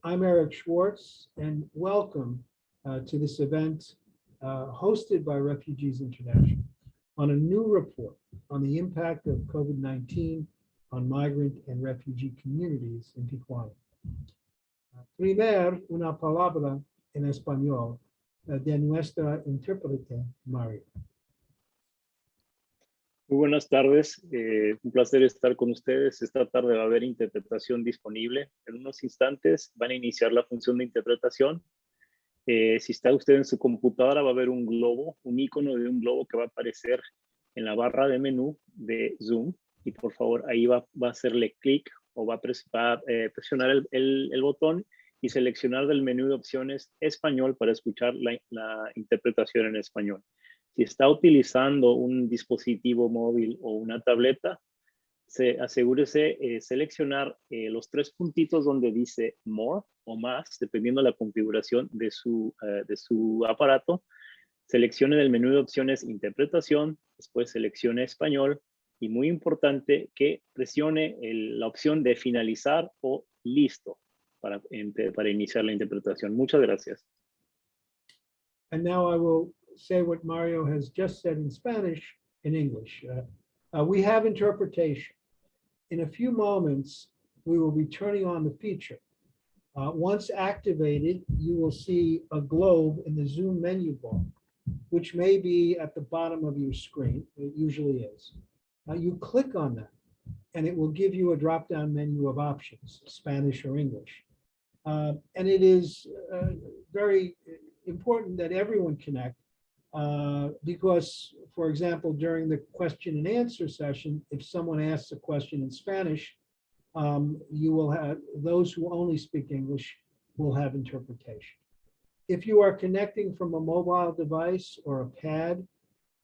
I'm Eric Schwartz, and welcome to this event hosted by Refugees International on a new report on the impact of COVID-19 on migrant and refugee communities in Tijuana. Primer, una palabra en español de nuestra intérprete, Mario. Muy buenas tardes, un placer estar con ustedes. Esta tarde va a haber interpretación disponible. En unos instantes van a iniciar la función de interpretación. Si está usted en su computadora va a haber un globo, un icono de un globo que va a aparecer en la barra de menú de Zoom. Y por favor ahí va a hacerle clic o va a presionar el botón y seleccionar del menú de opciones español para escuchar la interpretación en español. Si está utilizando un dispositivo móvil o una tableta, asegúrese seleccionar los tres puntitos donde dice More o más, dependiendo de la configuración de su aparato. Seleccione del menú de opciones Interpretación, después seleccione Español y muy importante que presione la opción de Finalizar o Listo para iniciar la interpretación. Muchas gracias. And now I will say what Mario has just said in Spanish in English. We have interpretation. In a few moments, we will be turning on the feature. Once activated, you will see a globe in the Zoom menu bar, which may be at the bottom of your screen. It usually is. You click on that, and it will give you a drop-down menu of options, Spanish or English. And it is very important that everyone connect because, for example, during the question and answer session, if someone asks a question in Spanish, you will have those who only speak English will have interpretation. If you are connecting from a mobile device or a pad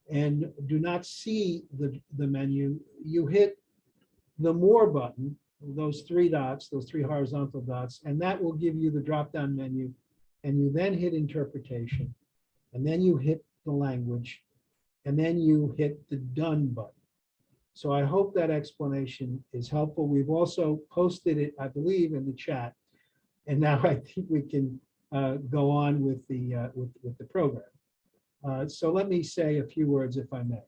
and do not see the menu, you hit the More button, those three dots, those three horizontal dots, and that will give you the drop-down menu. And you then hit interpretation, and then you hit the language, and then you hit the done button. So I hope that explanation is helpful. We've also posted it, I believe, in the chat, and now I think we can go on with the program. So let me say a few words, if I may.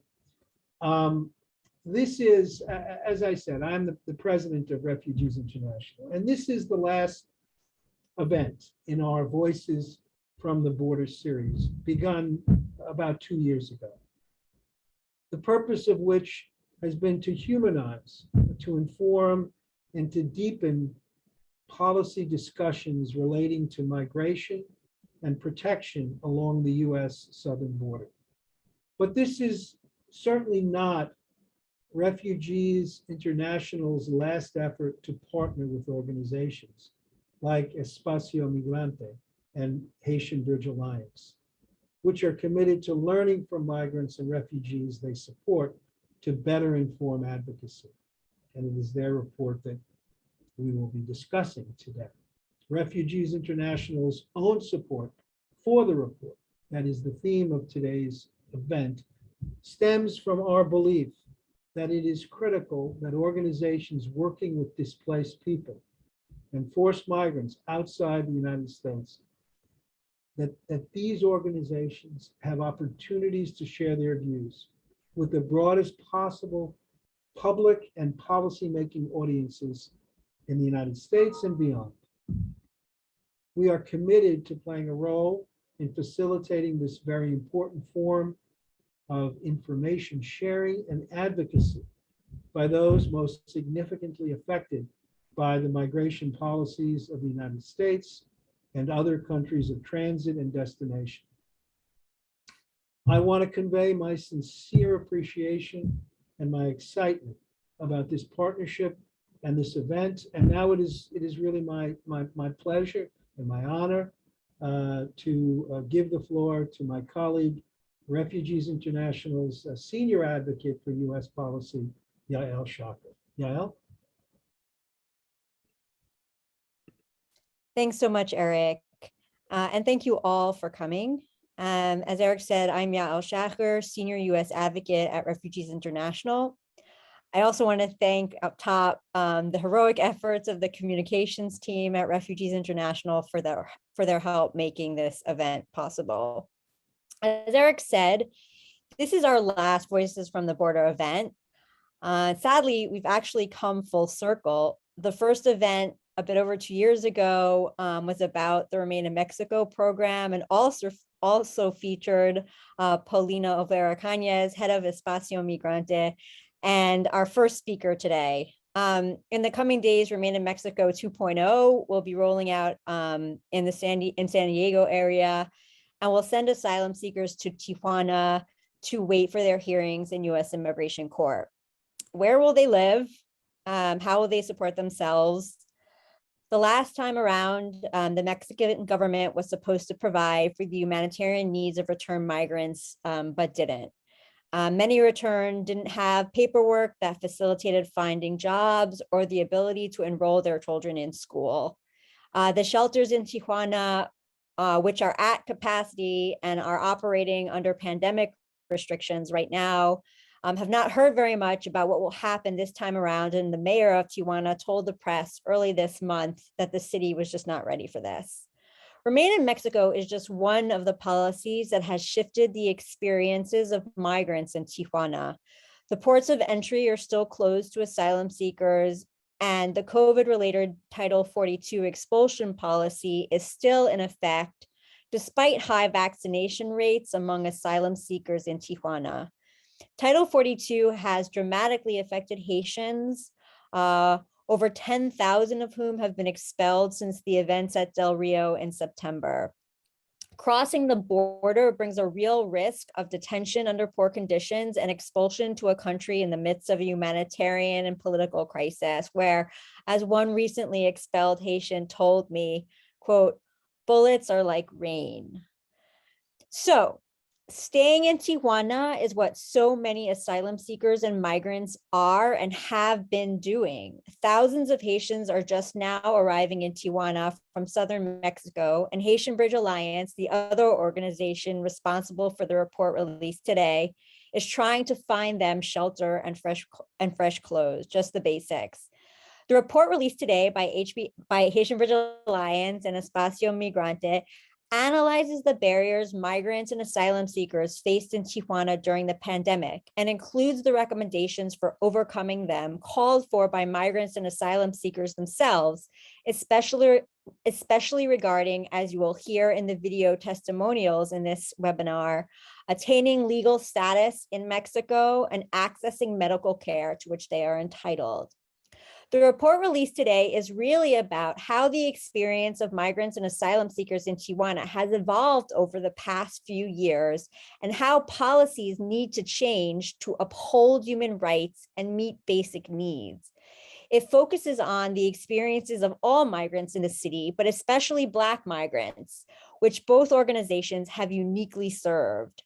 This is, as I said, I'm the president of Refugees International, and this is the last event in our Voices from the Border series, begun about 2 years ago. The purpose of which has been to humanize, to inform, and to deepen policy discussions relating to migration and protection along the US southern border. But this is certainly not Refugees International's last effort to partner with organizations like Espacio, Migrante, and Haitian Bridge Alliance, which are committed to learning from migrants and refugees they support to better inform advocacy. And it is their report that we will be discussing today. Refugees International's own support for the report, that is the theme of today's event, stems from our belief that it is critical that organizations working with displaced people and forced migrants outside the United States, that these organizations have opportunities to share their views with the broadest possible public and policymaking audiences in the United States and beyond. We are committed to playing a role in facilitating this very important form of information sharing and advocacy by those most significantly affected by the migration policies of the United States and other countries of transit and destination. I want to convey my sincere appreciation and my excitement about this partnership and this event. And now it is really my pleasure and my honor to give the floor to my colleague, Refugees International's senior advocate for US policy, Yael Shaker. Yael? Thanks so much, Eric. And thank you all for coming. As Eric said, I'm Yael Shaker, Senior U.S. Advocate at Refugees International. I also want to thank up top the heroic efforts of the communications team at Refugees International for their help making this event possible. As Eric said, this is our last Voices from the Border event. Sadly, we've actually come full circle. The first event a bit over 2 years ago was about the Remain in Mexico program, and also featured Paulina Olvera Cañas, head of Espacio Migrante, and our first speaker today. In the coming days, Remain in Mexico 2.0 will be rolling out in the San Diego area, and will send asylum seekers to Tijuana to wait for their hearings in U.S. Immigration Court. Where will they live? How will they support themselves? The last time around, the Mexican government was supposed to provide for the humanitarian needs of returned migrants, but didn't. Many returned didn't have paperwork that facilitated finding jobs or the ability to enroll their children in school. The shelters in Tijuana, which are at capacity and are operating under pandemic restrictions right now, have not heard very much about what will happen this time around. And the mayor of Tijuana told the press early this month that the city was just not ready for this. Remain in Mexico is just one of the policies that has shifted the experiences of migrants in Tijuana. The ports of entry are still closed to asylum seekers, and the COVID-related Title 42 expulsion policy is still in effect, despite high vaccination rates among asylum seekers in Tijuana. Title 42 has dramatically affected Haitians, over 10,000 of whom have been expelled since the events at Del Rio in September. Crossing the border brings a real risk of detention under poor conditions and expulsion to a country in the midst of a humanitarian and political crisis, where, as one recently expelled Haitian told me, quote, "Bullets are like rain." So, staying in Tijuana is what so many asylum seekers and migrants are and have been doing. Thousands of Haitians are just now arriving in Tijuana from southern Mexico, and Haitian Bridge Alliance, the other organization responsible for the report released today, is trying to find them shelter and fresh clothes, just the basics. The report released today by Haitian Bridge Alliance and Espacio Migrante analyzes the barriers migrants and asylum seekers faced in Tijuana during the pandemic and includes the recommendations for overcoming them called for by migrants and asylum seekers themselves, especially regarding, as you will hear in the video testimonials in this webinar, attaining legal status in Mexico and accessing medical care to which they are entitled. The report released today is really about how the experience of migrants and asylum seekers in Tijuana has evolved over the past few years and how policies need to change to uphold human rights and meet basic needs. It focuses on the experiences of all migrants in the city, but especially Black migrants, which both organizations have uniquely served.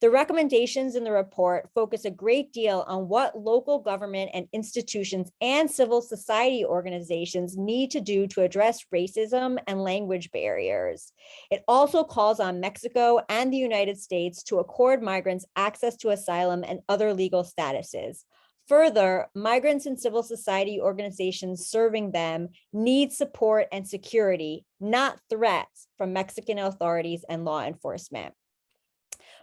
The recommendations in the report focus a great deal on what local government and institutions and civil society organizations need to do to address racism and language barriers. It also calls on Mexico and the United States to accord migrants access to asylum and other legal statuses. Further, migrants and civil society organizations serving them need support and security, not threats from Mexican authorities and law enforcement.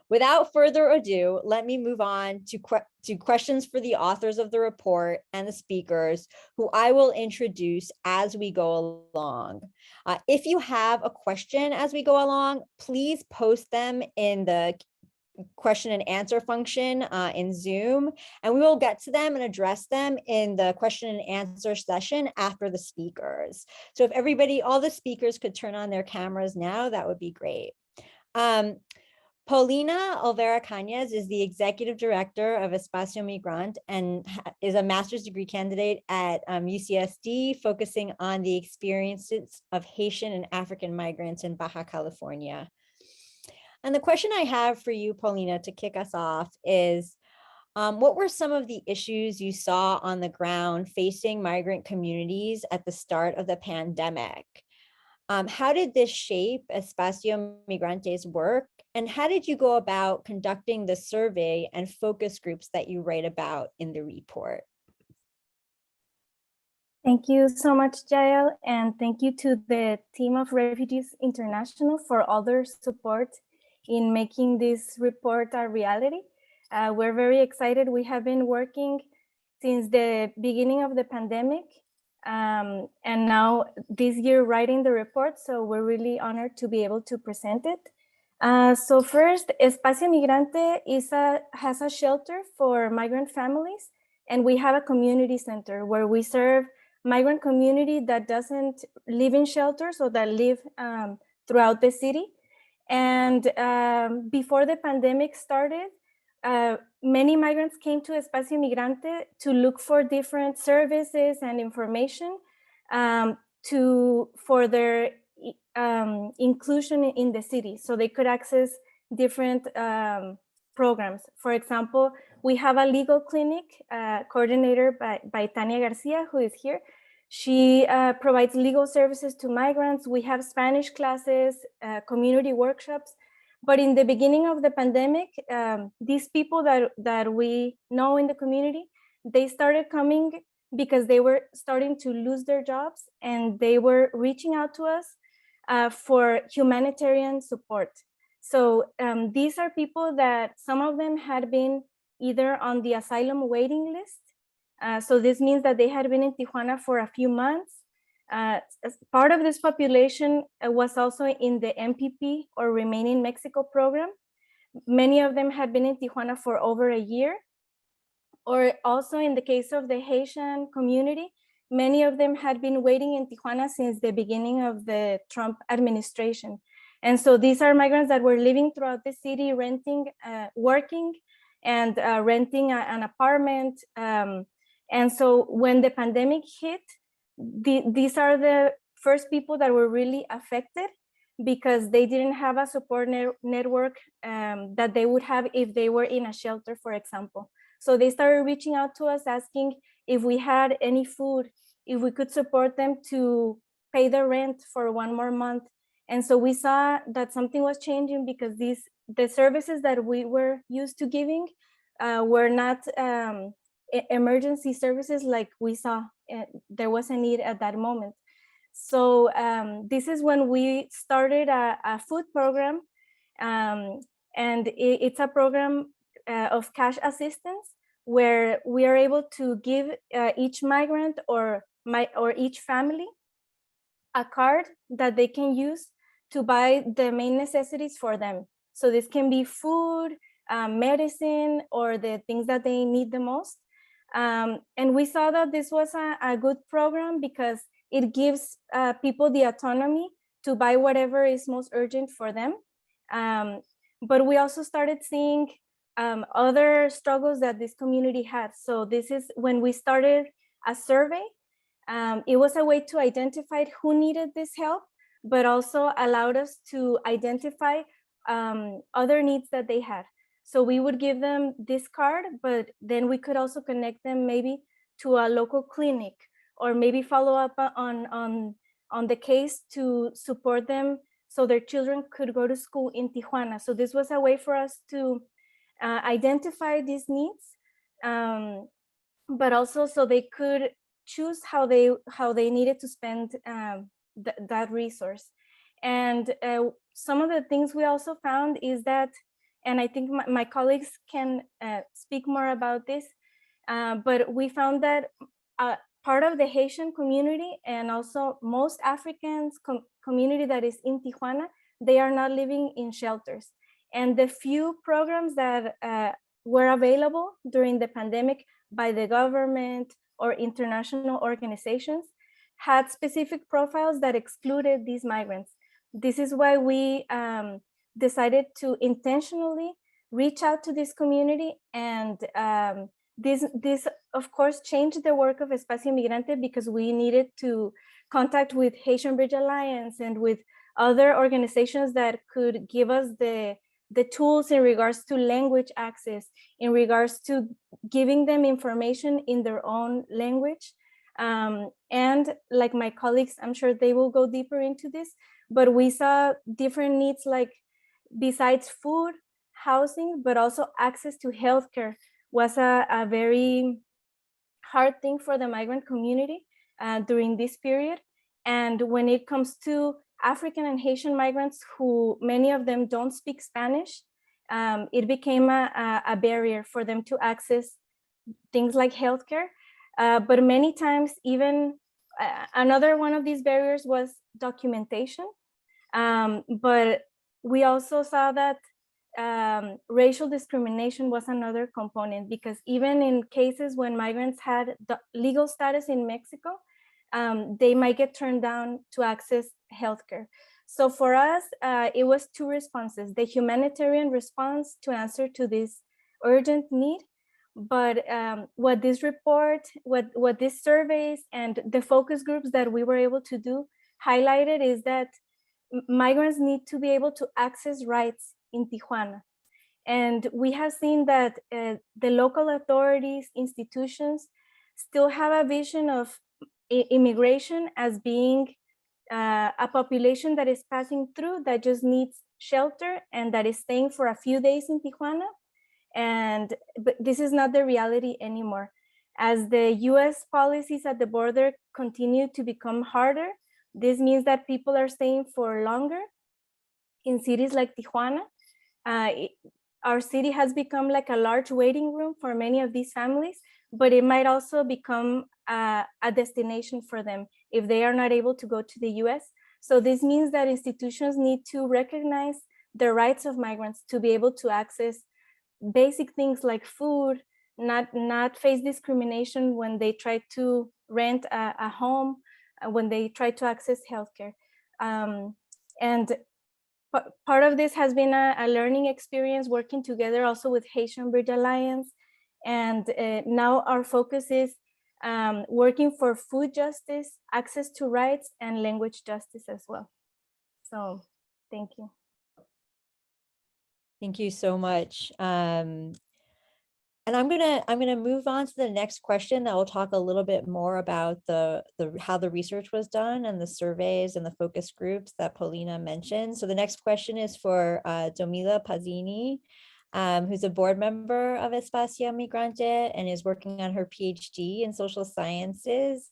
Without further ado, let me move on to questions for the authors of the report and the speakers, who I will introduce as we go along. If you have a question as we go along, please post them in the question and answer function in Zoom, and we will get to them and address them in the question and answer session after the speakers. So if all the speakers could turn on their cameras now, that would be great. Paulina Olvera Cañas is the executive director of Espacio Migrant and is a master's degree candidate at UCSD, focusing on the experiences of Haitian and African migrants in Baja California. And the question I have for you, Paulina, to kick us off is, what were some of the issues you saw on the ground facing migrant communities at the start of the pandemic? How did this shape Espacio Migrante's work? And how did you go about conducting the survey and focus groups that you write about in the report? Thank you so much, Jael, and thank you to the team of Refugees International for all their support in making this report a reality. We're very excited. We have been working since the beginning of the pandemic, and now this year writing the report, so we're really honored to be able to present it. So first, Espacio Migrante has a shelter for migrant families, and we have a community center where we serve migrant community that doesn't live in shelters or that live throughout the city. And before the pandemic started, many migrants came to Espacio Migrante to look for different services and information for their inclusion in the city, so they could access different programs. For example, we have a legal clinic coordinator by Tania Garcia, who is here. She provides legal services to migrants. We have Spanish classes, community workshops. But in the beginning of the pandemic, these people that we know in the community, they started coming because they were starting to lose their jobs, and they were reaching out to us for humanitarian support. So these are people that some of them had been either on the asylum waiting list. So this means that they had been in Tijuana for a few months. As part of this population was also in the MPP, or Remain in Mexico program. Many of them had been in Tijuana for over a year. Or also in the case of the Haitian community, many of them had been waiting in Tijuana since the beginning of the Trump administration. And so these are migrants that were living throughout the city, renting, working, and renting an apartment. And so when the pandemic hit, these are the first people that were really affected, because they didn't have a support network that they would have if they were in a shelter, for example. So they started reaching out to us, asking if we had any food, if we could support them to pay their rent for one more month. And so we saw that something was changing, because the services that we were used to giving were not emergency services like we saw there was a need at that moment. So this is when we started a food program, and it's a program of cash assistance, where we are able to give each migrant or each family a card that they can use to buy the main necessities for them. So this can be food, medicine, or the things that they need the most. And we saw that this was a good program, because it gives people the autonomy to buy whatever is most urgent for them. But we also started seeing other struggles that this community had. So this is when we started a survey. It was a way to identify who needed this help, but also allowed us to identify other needs that they had. So we would give them this card, but then we could also connect them maybe to a local clinic, or maybe follow up on the case to support them so their children could go to school in Tijuana. So this was a way for us to identify these needs, but also so they could choose how they needed to spend that resource. And some of the things we also found is that, and I think my colleagues can speak more about this, but we found that part of the Haitian community, and also most Africans community that is in Tijuana, they are not living in shelters. And the few programs that were available during the pandemic by the government or international organizations had specific profiles that excluded these migrants. This is why we decided to intentionally reach out to this community, and this of course changed the work of Espacio Migrante, because we needed to contact with Haitian Bridge Alliance and with other organizations that could give us the tools in regards to language access, in regards to giving them information in their own language, And like my colleagues, I'm sure they will go deeper into this, but we saw different needs, like besides food, housing, but also access to healthcare was a very hard thing for the migrant community during this period. And when it comes to African and Haitian migrants, who many of them don't speak Spanish, it became a barrier for them to access things like healthcare. But many times, even another one of these barriers was documentation. But we also saw that racial discrimination was another component, because even in cases when migrants had the legal status in Mexico, they might get turned down to access healthcare. So for us, it was two responses: the humanitarian response to answer to this urgent need. But what this report, what these surveys and the focus groups that we were able to do highlighted is that migrants need to be able to access rights in Tijuana. And we have seen that the local authorities, institutions still have a vision of immigration as being a population that is passing through, that just needs shelter and that is staying for a few days in Tijuana. But this is not the reality anymore. As the US policies at the border continue to become harder, this means that people are staying for longer in cities like Tijuana. Our city has become like a large waiting room for many of these families, but it might also become a destination for them if they are not able to go to the US. So this means that institutions need to recognize the rights of migrants to be able to access basic things like food, not face discrimination when they try to rent a home, when they try to access healthcare. And part of this has been a learning experience, working together also with Haitian Bridge Alliance. And now our focus is working for food justice, access to rights, and language justice as well. So thank you. Thank you so much. And I'm gonna move on to the next question that will talk a little bit more about how the research was done and the surveys and the focus groups that Paulina mentioned. So the next question is for Domila Pazzini, who's a board member of Espacio Migrante and is working on her PhD in social sciences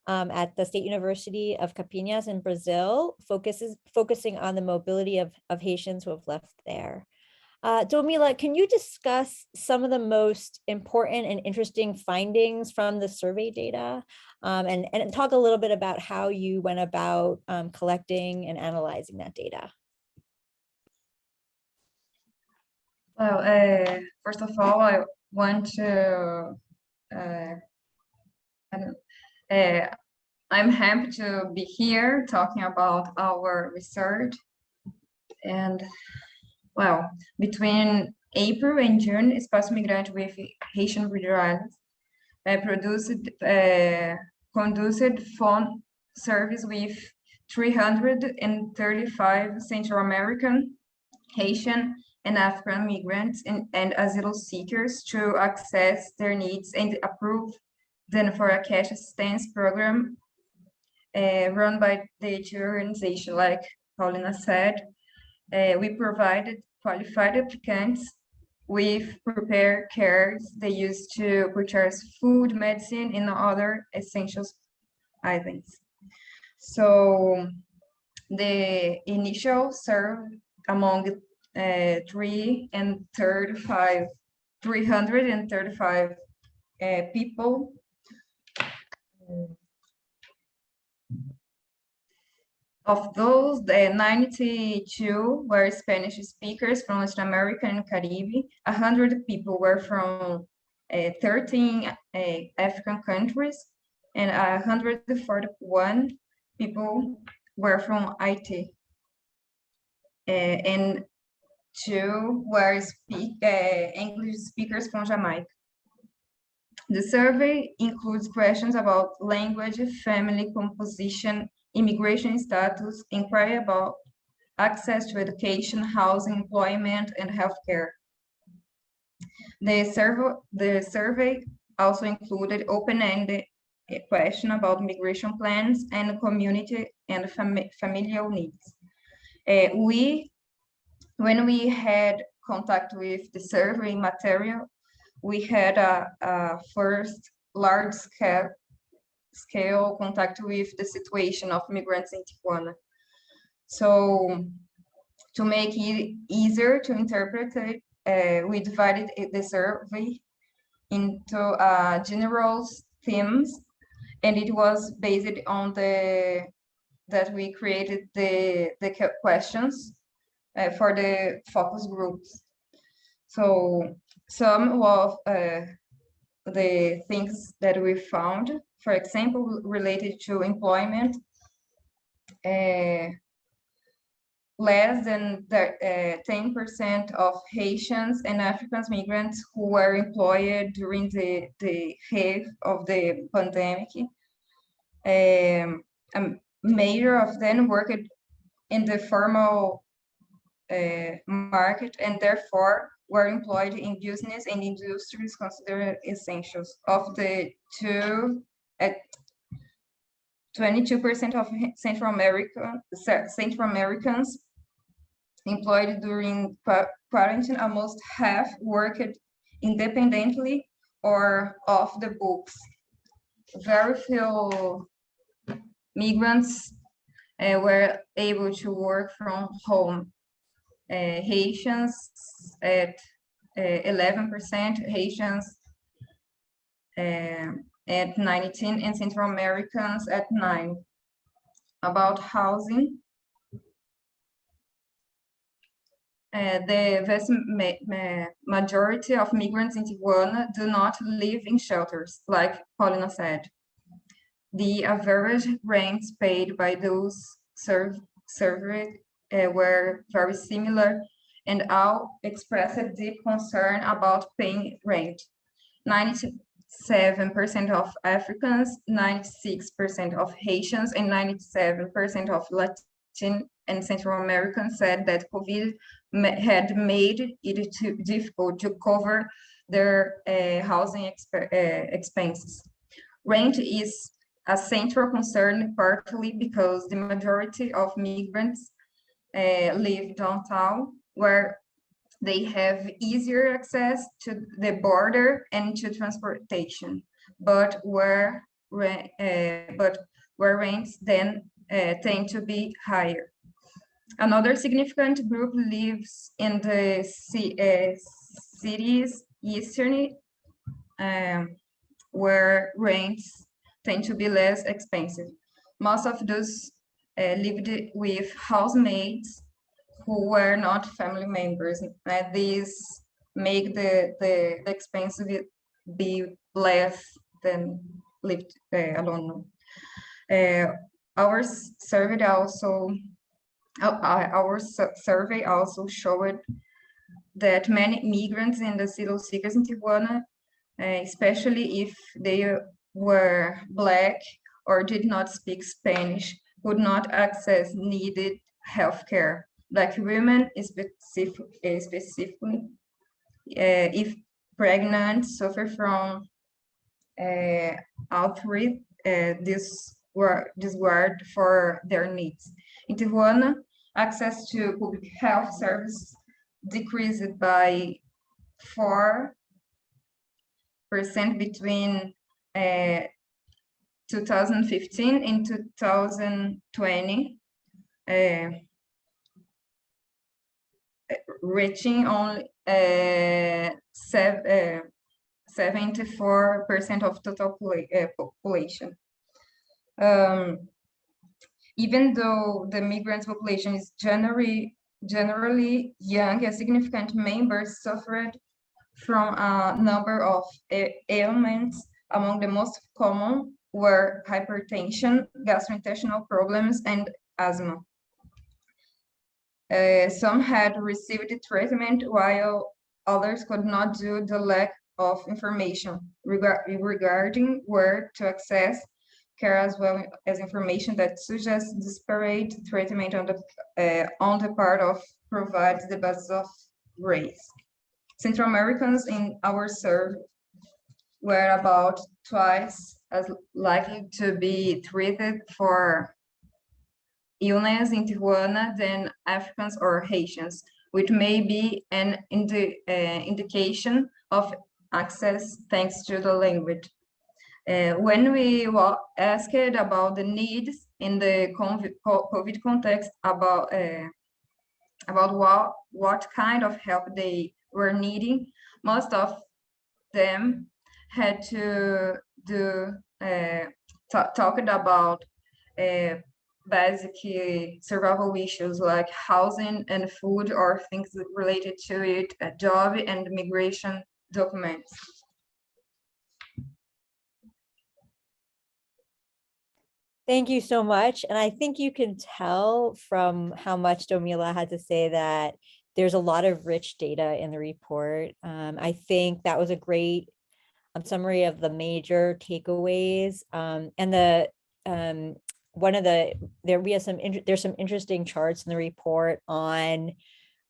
at the State University of Campinas in Brazil, focusing on the mobility of Haitians who have left there. Domila, can you discuss some of the most important and interesting findings from the survey data, and talk a little bit about how you went about collecting and analyzing that data? Well, first of all, I want to, I'm happy to be here talking about our research. And well, between April and June, Espacio Migrante with Haitian Bridge Alliance conducted phone service with 335 Central American, Haitian, and African migrants and asylum seekers to access their needs and approve them for a cash assistance program run by the organization, like Paulina said. We provided qualified applicants with prepared cares they use to purchase food, medicine, and other essential items. So the initial serve among 335 people. Of those, 92 were Spanish speakers from Latin America and Caribbean. 100 people were from 13 African countries, and 141 people were from Haiti. And 2 were English speakers from Jamaica. The survey includes questions about language, family composition, immigration status, inquiry about access to education, housing, employment, and healthcare. The survey also included open-ended question about migration plans and community and familial needs. When we had contact with the survey material, we had a first large scale contact with the situation of migrants in Tijuana. So to make it easier to interpret it, we divided the survey into general themes, and it was based on that we created the questions for the focus groups. So some of the things that we found, for example, related to employment, less than 10% of Haitians and African migrants who were employed during the height of the pandemic. A major of them worked in the formal market and therefore were employed in business and industries considered essentials. Of the 22% of Central Americans employed during quarantine, almost half worked independently or off the books. Very few migrants were able to work from home. Haitians at 11%, Haitians at 19%, and Central Americans at 9%. About housing, the vast majority of migrants in Tijuana do not live in shelters, like Paulina said. The average rents paid by those surveyed were very similar, and all expressed deep concern about paying rent. 97% of Africans, 96% of Haitians, and 97% of Latin and Central Americans said that COVID had made it too difficult to cover their housing expenses. Rent is a central concern, partly because the majority of migrants live downtown, where they have easier access to the border and to transportation, but where rents then tend to be higher. Another significant group lives in the city's eastern, where rents tend to be less expensive. Most of those lived with housemates who were not family members. These make the expense be less than lived alone. Our survey also showed that many migrants and asylum seekers in Tijuana, especially if they were Black or did not speak Spanish, could not access needed healthcare. Black women specifically, if pregnant, suffer from outreach disregard for their needs. In Tijuana, access to public health service decreased by 4% between 2015 and 2020, reaching only 74% of total population. Even though the migrant population is generally young, a significant members suffered from a number of ailments. Among the most common were hypertension, gastrointestinal problems, and asthma. Some had received treatment while others could not due to the lack of information regarding where to access care, as well as information that suggests disparate treatment on the part of provides the basis of race. Central Americans in our survey were about twice as likely to be treated for illness in Tijuana than Africans or Haitians, which may be an indication of access thanks to the language. When we were asked about the needs in the COVID context, about what kind of help they were needing, most of them had to do talked about basic survival issues like housing and food, or things related to it, a job and migration documents. Thank you so much. And I think you can tell from how much Domila had to say that there's a lot of rich data in the report. I think that was a great summary of the major takeaways. And the there's some interesting charts in the report on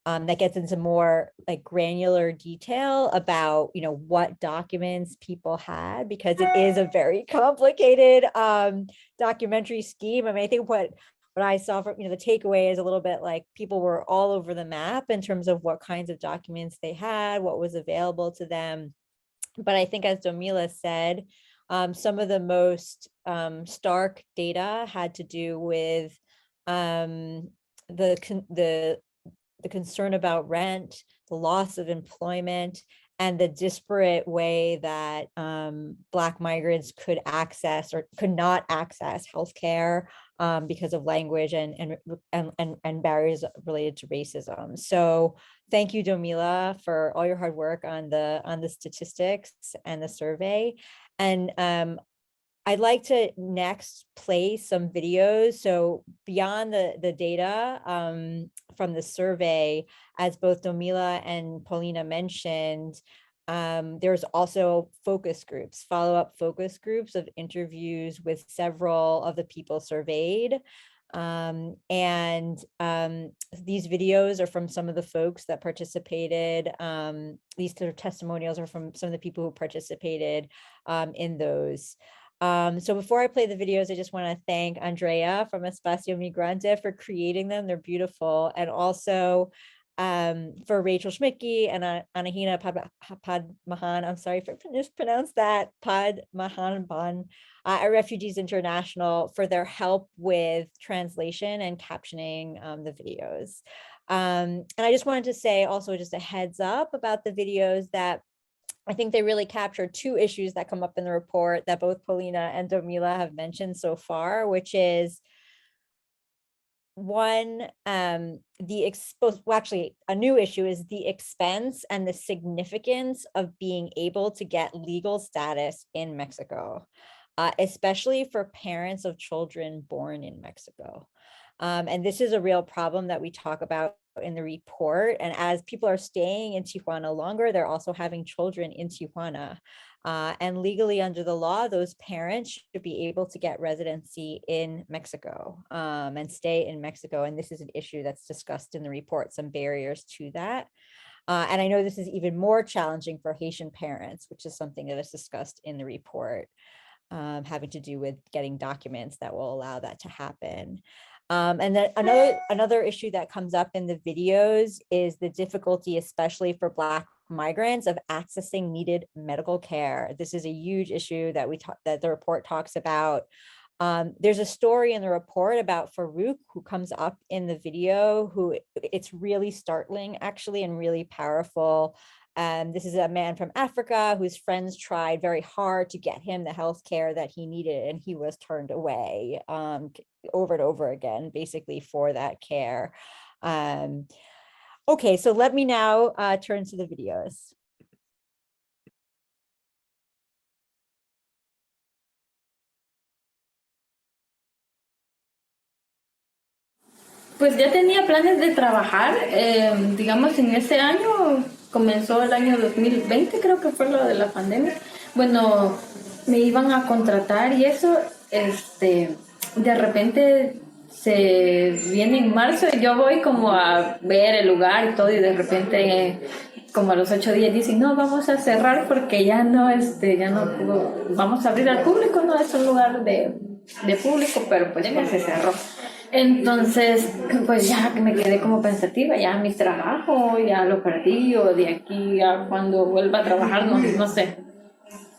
that gets into more like granular detail about, you know, what documents people had, because it is a very complicated documentary scheme. I mean, I think what I saw from, you know, the takeaway is a little bit like people were all over the map in terms of what kinds of documents they had, what was available to them. But I think, as Domila said, some of the most stark data had to do with the concern about rent, the loss of employment, and the disparate way that Black migrants could access or could not access healthcare because of language and barriers related to racism. So thank you, Domila, for all your hard work on the statistics and the survey. And I'd like to next play some videos. So beyond the data from the survey, as both Domila and Paulina mentioned, there's also focus groups, follow-up focus groups of interviews with several of the people surveyed. These videos are from some of the folks that participated. These testimonials are from some of the people who participated in those. So before I play the videos, I just want to thank Andrea from Espacio Migrante for creating them. They're beautiful. And also for Rachel Schmidtke and Anahina Padmahan, I'm sorry if I mispronounced that, Padmahan at Refugees International, for their help with translation and captioning the videos. And I just wanted to say also just a heads up about the videos that I think they really capture two issues that come up in the report that both Paulina and Domila have mentioned so far, which is one, a new issue is the expense and the significance of being able to get legal status in Mexico, especially for parents of children born in Mexico. And this is a real problem that we talk about in the report. And as people are staying in Tijuana longer, they're also having children in Tijuana. And legally under the law, those parents should be able to get residency in Mexico and stay in Mexico. And this is an issue that's discussed in the report, some barriers to that. And I know this is even more challenging for Haitian parents, which is something that is discussed in the report, having to do with getting documents that will allow that to happen. And then another issue that comes up in the videos is the difficulty, especially for Black migrants, of accessing needed medical care. This is a huge issue that that the report talks about. There's a story in the report about Farouk, who comes up in the video, who it's really startling actually and really powerful. This is a man from Africa whose friends tried very hard to get him the health care that he needed, and he was turned away over and over again, basically, for that care. Okay, so let me now turn to the videos. Pues ya tenía planes de trabajar, digamos en ese año, comenzó el año 2020, creo que fue lo de la pandemia. Bueno, me iban a contratar y eso, de repente se viene en marzo y yo voy como a ver el lugar y todo, y de repente como a los 8 días dicen, no, vamos a cerrar porque ya no vamos a abrir al público, no es un lugar de público, pero pues ya se cerró. Entonces, pues ya me quedé como pensativa, ya mi trabajo, ya lo perdí, o de aquí a cuando vuelva a trabajar, no sé.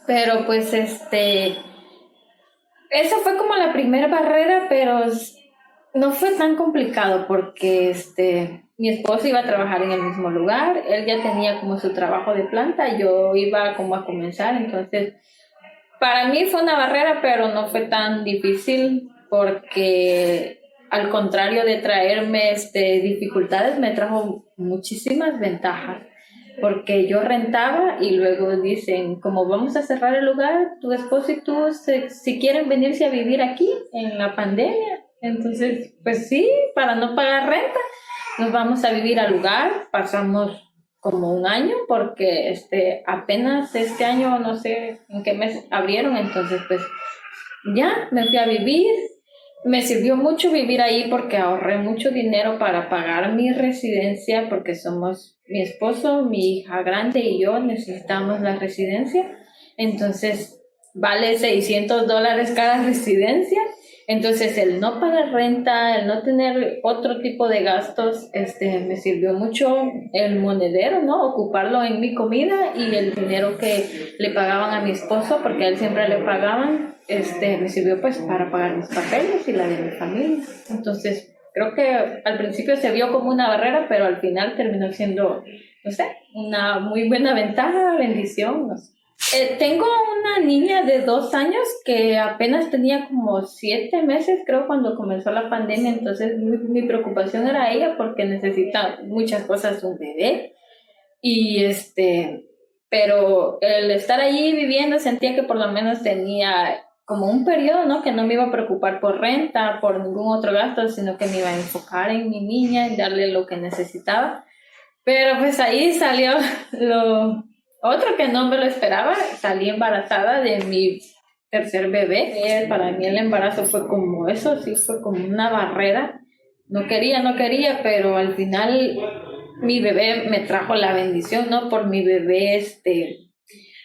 Pero pues esa fue como la primera barrera, pero no fue tan complicado porque mi esposo iba a trabajar en el mismo lugar, él ya tenía como su trabajo de planta, yo iba como a comenzar, entonces para mí fue una barrera, pero no fue tan difícil porque al contrario de traerme dificultades, me trajo muchísimas ventajas. Porque yo rentaba y luego dicen, como vamos a cerrar el lugar, tu esposo y tú, si quieren venirse a vivir aquí en la pandemia. Entonces, pues sí, para no pagar renta, nos vamos a vivir al lugar. Pasamos como un año porque apenas este año, no sé en qué mes abrieron, entonces pues ya me fui a vivir. Me sirvió mucho vivir ahí porque ahorré mucho dinero para pagar mi residencia porque somos mi esposo, mi hija grande y yo necesitamos la residencia. Entonces vale $600 cada residencia. Entonces el no pagar renta, el no tener otro tipo de gastos, me sirvió mucho el monedero, ¿no? Ocuparlo en mi comida y el dinero que le pagaban a mi esposo, porque a él siempre le pagaban, me sirvió pues para pagar mis papeles y la de mi familia. Entonces creo que al principio se vio como una barrera, pero al final terminó siendo, no sé, una muy buena ventaja, bendición, no sé. Tengo una niña de 2 años que apenas tenía como 7 meses, creo, cuando comenzó la pandemia, entonces mi preocupación era ella porque necesita muchas cosas un bebé y pero el estar allí viviendo sentía que por lo menos tenía como un periodo, ¿no? Que no me iba a preocupar por renta, por ningún otro gasto, sino que me iba a enfocar en mi niña y darle lo que necesitaba. Pero pues ahí salió lo otro que no me lo esperaba, salí embarazada de mi tercer bebé. Para mí el embarazo fue como eso, sí, fue como una barrera. No quería, pero al final mi bebé me trajo la bendición, ¿no? Por mi bebé,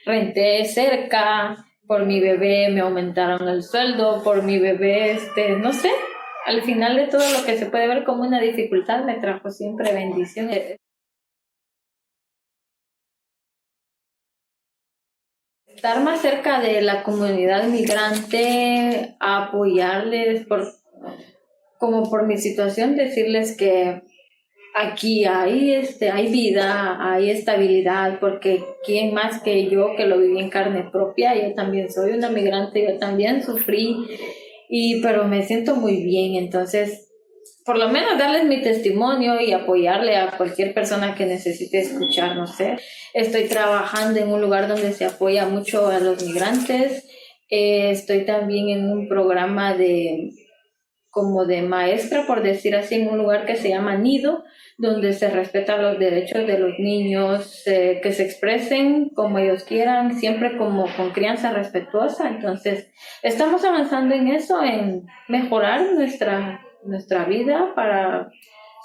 renté cerca, por mi bebé me aumentaron el sueldo, por mi bebé, no sé, al final de todo lo que se puede ver como una dificultad me trajo siempre bendición. Estar más cerca de la comunidad migrante, apoyarles como por mi situación, decirles que aquí hay vida, hay estabilidad, porque quién más que yo que lo viví en carne propia, yo también soy una migrante, yo también sufrí, pero me siento muy bien, entonces por lo menos darles mi testimonio y apoyarle a cualquier persona que necesite escuchar, no sé. Estoy trabajando en un lugar donde se apoya mucho a los migrantes, estoy también en un programa como de maestra, por decir así, en un lugar que se llama Nido, donde se respetan los derechos de los niños, que se expresen como ellos quieran, siempre como con crianza respetuosa. Entonces, estamos avanzando en eso, en mejorar nuestra vida para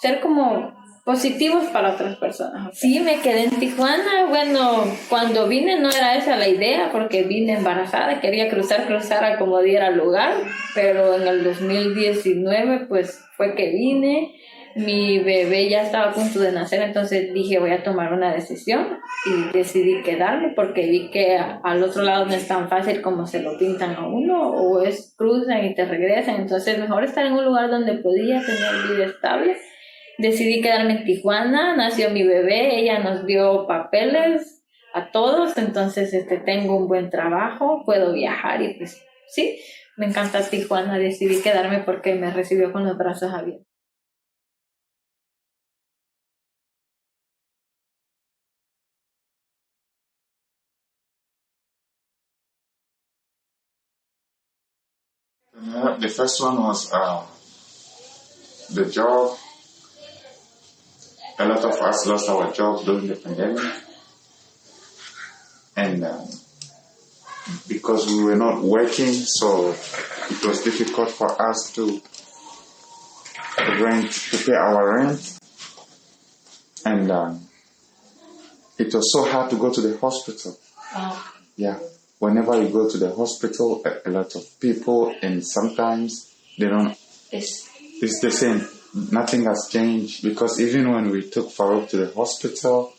ser como positivos para otras personas. Sí, me quedé en Tijuana. Bueno, cuando vine no era esa la idea, porque vine embarazada, quería cruzar a como diera lugar, pero en el 2019 pues fue que vine, mi bebé ya estaba a punto de nacer, entonces dije voy a tomar una decisión y decidí quedarme porque vi que al otro lado no es tan fácil como se lo pintan a uno, o es cruzan y te regresan, entonces mejor estar en un lugar donde podía tener vida estable. Decidí quedarme en Tijuana, nació mi bebé, ella nos dio papeles a todos, entonces tengo un buen trabajo, puedo viajar y pues sí, me encanta Tijuana, decidí quedarme porque me recibió con los brazos abiertos. The first one was the job. A lot of us lost our jobs during the pandemic, and because we were not working, so it was difficult for us to pay our rent, and it was so hard to go to the hospital. Oh, Yeah. Whenever you go to the hospital, a lot of people, and sometimes they don't. It's the same. Nothing has changed, because even when we took Farouk to the hospital,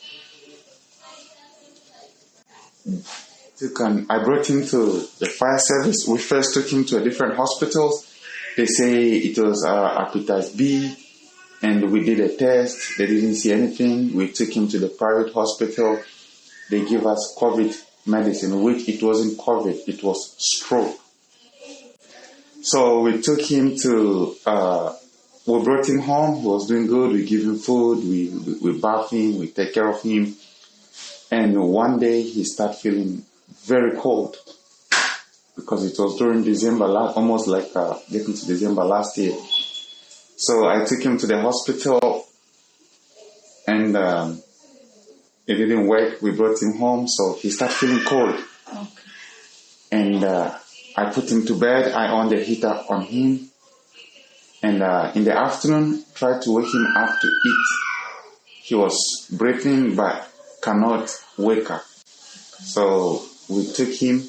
I brought him to the fire service. We first took him to a different hospital. They say it was hepatitis B, and we did a test. They didn't see anything. We took him to the private hospital. They give us COVID medicine, which it wasn't COVID, it was stroke. So we took him to, we brought him home. He was doing good. We give him food. We bath him. We take care of him. And one day he started feeling very cold, because it was during December, almost like getting to December last year. So I took him to the hospital, and it didn't work. We brought him home, so he started feeling cold. okay. And I put him to bed. I on the heater on him. And in the afternoon, tried to wake him up to eat. He was breathing but cannot wake up. So we took him.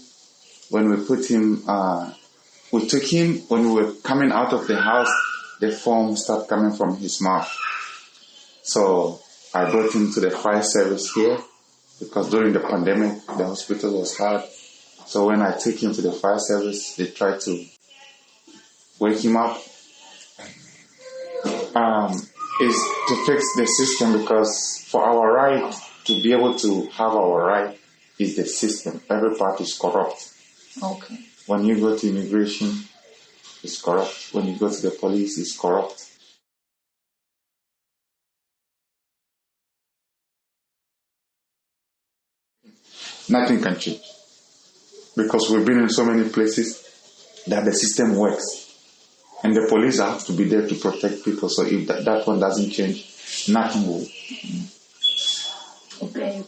When we were coming out of the house, the foam started coming from his mouth. So I brought him to the fire service here, because during the pandemic, the hospital was hard. So when I took him to the fire service, they tried to wake him up. Is to fix the system, because for our right to be able to have our right is the system. Every part is corrupt. Okay. When you go to immigration, it's corrupt. When you go to the police, it's corrupt. Nothing can change, because we've been in so many places that the system works. And the police have to be there to protect people. So if that one doesn't change, nothing will. Okay.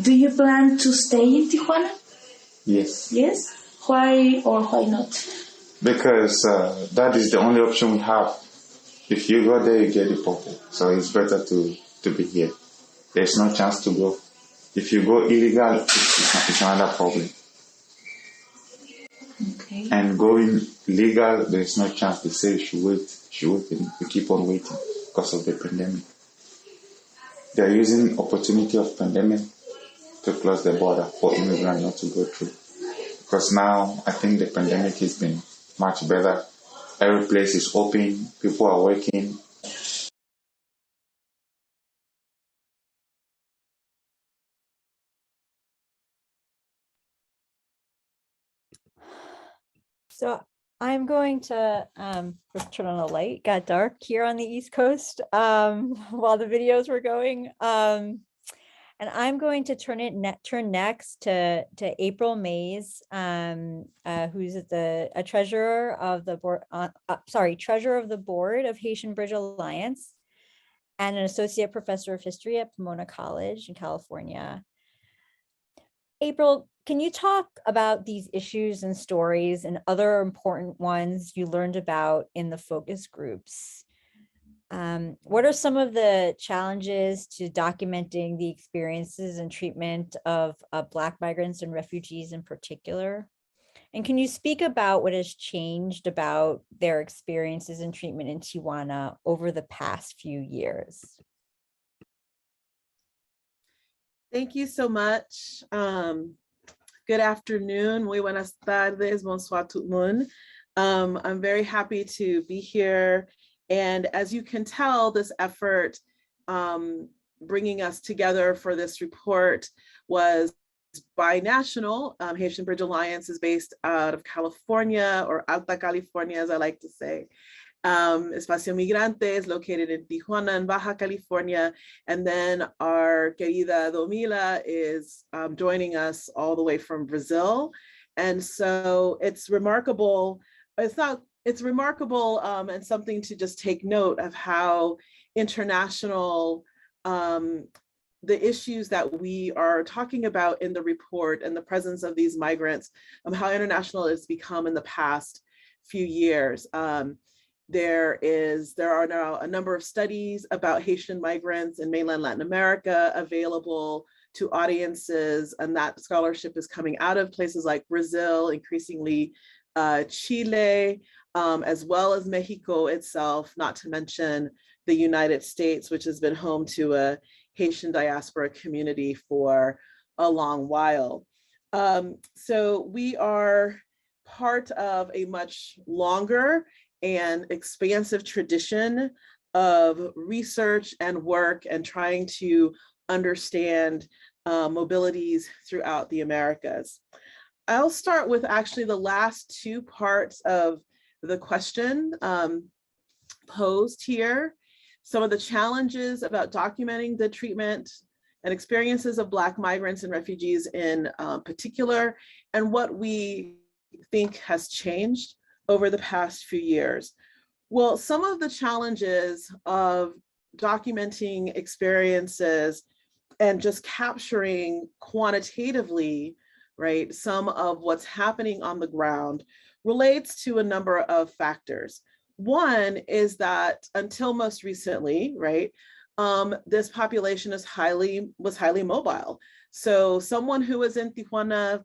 Do you plan to stay in Tijuana? Yes. Yes? Why or why not? Because that is the only option we have. If you go there, you get deported. So it's better to be here. There's no chance to go. If you go illegal, it's another problem. Okay. And going legal, there's no chance. They say you should wait, and you keep on waiting because of the pandemic. They're using opportunity of pandemic to close the border for immigrants not to go through. Because now, I think the pandemic has been much better. Every place is open, people are working. So I'm going to just turn on a light. It got dark here on the East Coast while the videos were going. And I'm going to turn next to April Mays, who's a treasurer of the board. Treasurer of the board of Haitian Bridge Alliance, and an associate professor of history at Pomona College in California. April, can you talk about these issues and stories and other important ones you learned about in the focus groups? What are some of the challenges to documenting the experiences and treatment of Black migrants and refugees in particular? And can you speak about what has changed about their experiences and treatment in Tijuana over the past few years? Thank you so much. Good afternoon. Muy buenas tardes. Bonsoir tout le monde. I'm very happy to be here. And as you can tell, this effort bringing us together for this report was binational. Haitian Bridge Alliance is based out of California, or Alta California, as I like to say. Espacio Migrante is located in Tijuana and Baja California. And then our querida Domila is joining us all the way from Brazil. And so it's remarkable. It's remarkable and something to just take note of how international the issues that we are talking about in the report and the presence of these migrants, how international it's become in the past few years. There are now a number of studies about Haitian migrants in mainland Latin America available to audiences, and that scholarship is coming out of places like Brazil, increasingly Chile, as well as Mexico itself, not to mention the United States, which has been home to a Haitian diaspora community for a long while. So we are part of a much longer and expansive tradition of research and work and trying to understand mobilities throughout the Americas. I'll start with actually the last two parts of the question posed here. Some of the challenges about documenting the treatment and experiences of Black migrants and refugees in particular, and what we think has changed over the past few years. Well, some of the challenges of documenting experiences and just capturing quantitatively, right, some of what's happening on the ground relates to a number of factors. One is that until most recently, right, this population was highly mobile. So someone who was in Tijuana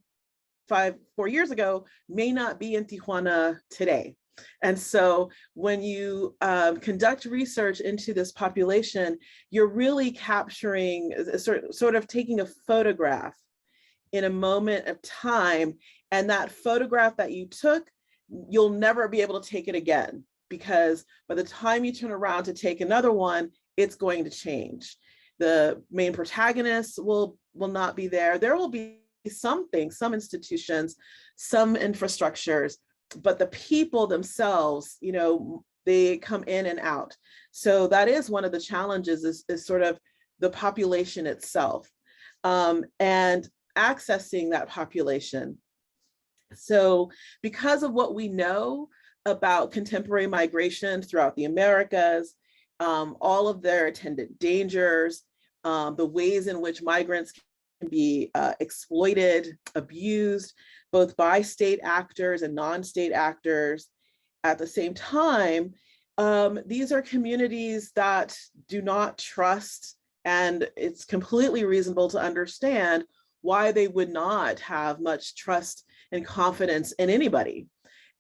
4 years ago may not be in Tijuana today. And so when you conduct research into this population, you're really capturing, sort of taking a photograph in a moment of time. And that photograph that you took, you'll never be able to take it again, because by the time you turn around to take another one, it's going to change. The main protagonists will not be there. There will be some things, some institutions, some infrastructures, but the people themselves, you know, they come in and out. So that is one of the challenges, is sort of the population itself, and accessing that population. So because of what we know about contemporary migration throughout the Americas, all of their attendant dangers, the ways in which migrants can be exploited, abused, both by state actors and non-state actors. At the same time, these are communities that do not trust, and it's completely reasonable to understand why they would not have much trust and confidence in anybody.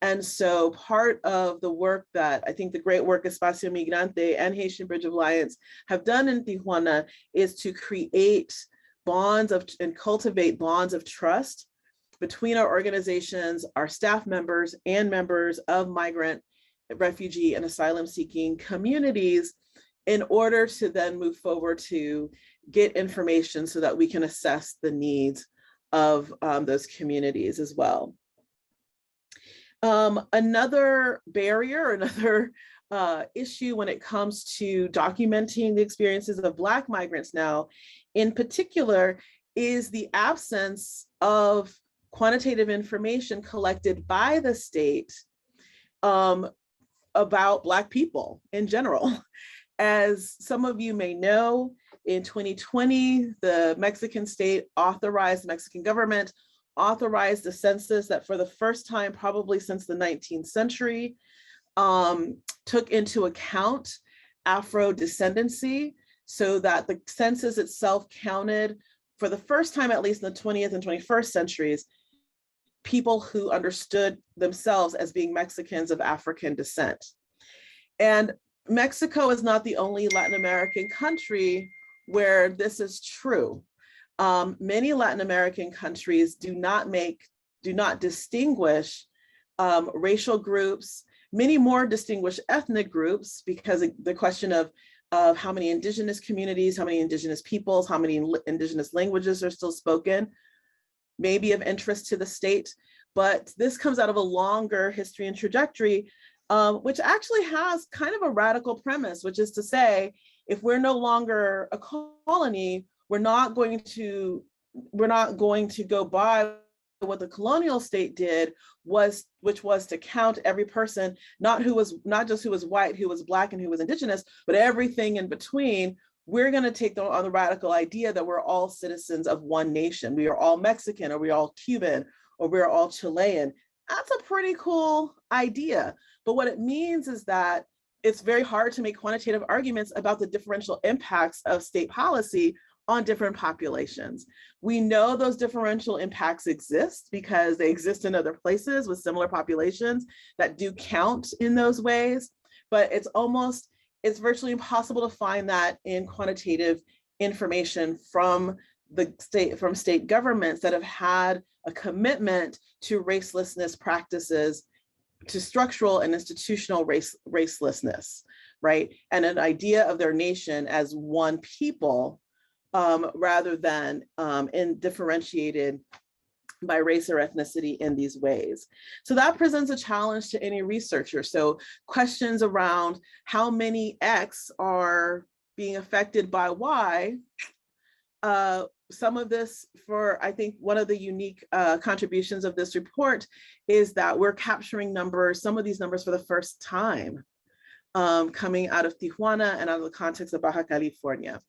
And so part of the work that I think the great work Espacio Migrante and Haitian Bridge of Alliance have done in Tijuana is to create bonds of and cultivate bonds of trust between our organizations, our staff members, and members of migrant, refugee, and asylum seeking communities, in order to then move forward to get information so that we can assess the needs of those communities as well. Another barrier, another issue when it comes to documenting the experiences of Black migrants now, in particular, is the absence of quantitative information collected by the state about Black people in general. As some of you may know, in 2020, the Mexican government authorized a census that for the first time, probably since the 19th century, took into account Afro-descendancy, so that the census itself counted, for the first time, at least in the 20th and 21st centuries, people who understood themselves as being Mexicans of African descent. And Mexico is not the only Latin American country where this is true. Many Latin American countries do not distinguish racial groups, many more distinguish ethnic groups, because the question of how many indigenous communities, how many indigenous peoples, how many indigenous languages are still spoken, may be of interest to the state. But this comes out of a longer history and trajectory, which actually has kind of a radical premise, which is to say, if we're no longer a colony, we're not going to go by what the colonial state did, which was to count every person, not just who was white, who was Black, and who was indigenous, but everything in between. We're going to take on the radical idea that we're all citizens of one nation. We are all Mexican, or we're all Cuban, or we're all Chilean. that's a pretty cool idea. But what it means is that it's very hard to make quantitative arguments about the differential impacts of state policy on different populations. We know those differential impacts exist because they exist in other places with similar populations that do count in those ways, but it's virtually impossible to find that in quantitative information from state governments that have had a commitment to racelessness practices, to structural and institutional racelessness, right? And an idea of their nation as one people, rather than differentiated by race or ethnicity in these ways. So that presents a challenge to any researcher. So questions around how many X are being affected by Y, some of this, I think one of the unique contributions of this report is that we're capturing some of these numbers for the first time, coming out of Tijuana and out of the context of Baja California.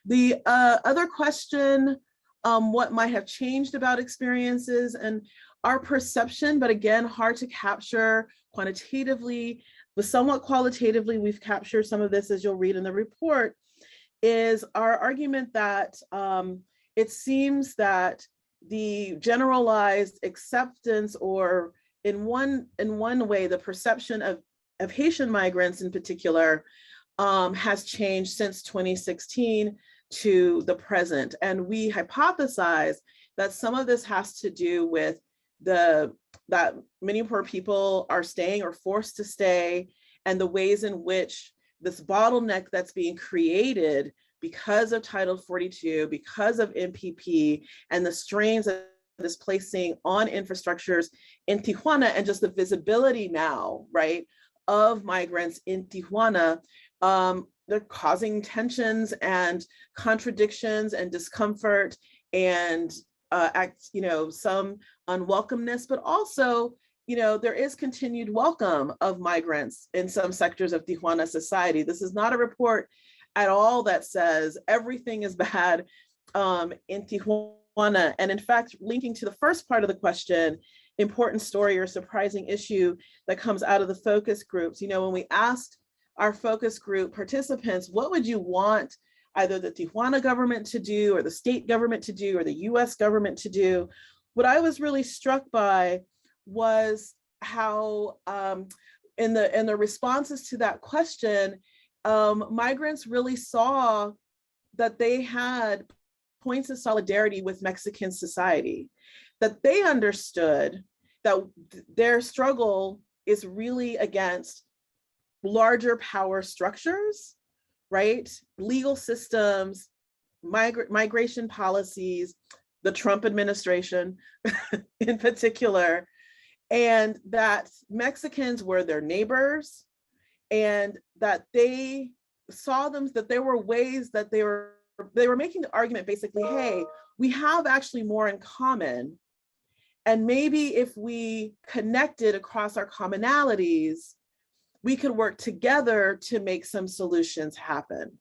The other question, what might have changed about experiences and our perception, but again, hard to capture quantitatively, but somewhat qualitatively, we've captured some of this as you'll read in the report, is our argument that it seems that the generalized acceptance, or in one way, the perception of Haitian migrants in particular has changed since 2016 to the present. And we hypothesize that some of this has to do with that many poor people are staying or forced to stay, and the ways in which this bottleneck that's being created because of Title 42, because of MPP, and the strains that is placing on infrastructures in Tijuana, and just the visibility now, right, of migrants in Tijuana, they're causing tensions and contradictions and discomfort and some unwelcomeness, but also, there is continued welcome of migrants in some sectors of Tijuana society. This is not a report at all that says everything is bad in Tijuana. And in fact, linking to the first part of the question, important story or surprising issue that comes out of the focus groups, when we asked our focus group participants, what would you want either the Tijuana government to do, or the state government to do, or the US government to do? What I was really struck by was how in the responses to that question, migrants really saw that they had points of solidarity with Mexican society, that they understood that their struggle is really against larger power structures, right? Legal systems, migration policies, the Trump administration in particular, and that Mexicans were their neighbors, and that they saw them, that there were ways that they were making the argument basically, hey, we have actually more in common. And maybe if we connected across our commonalities, we could work together to make some solutions happen.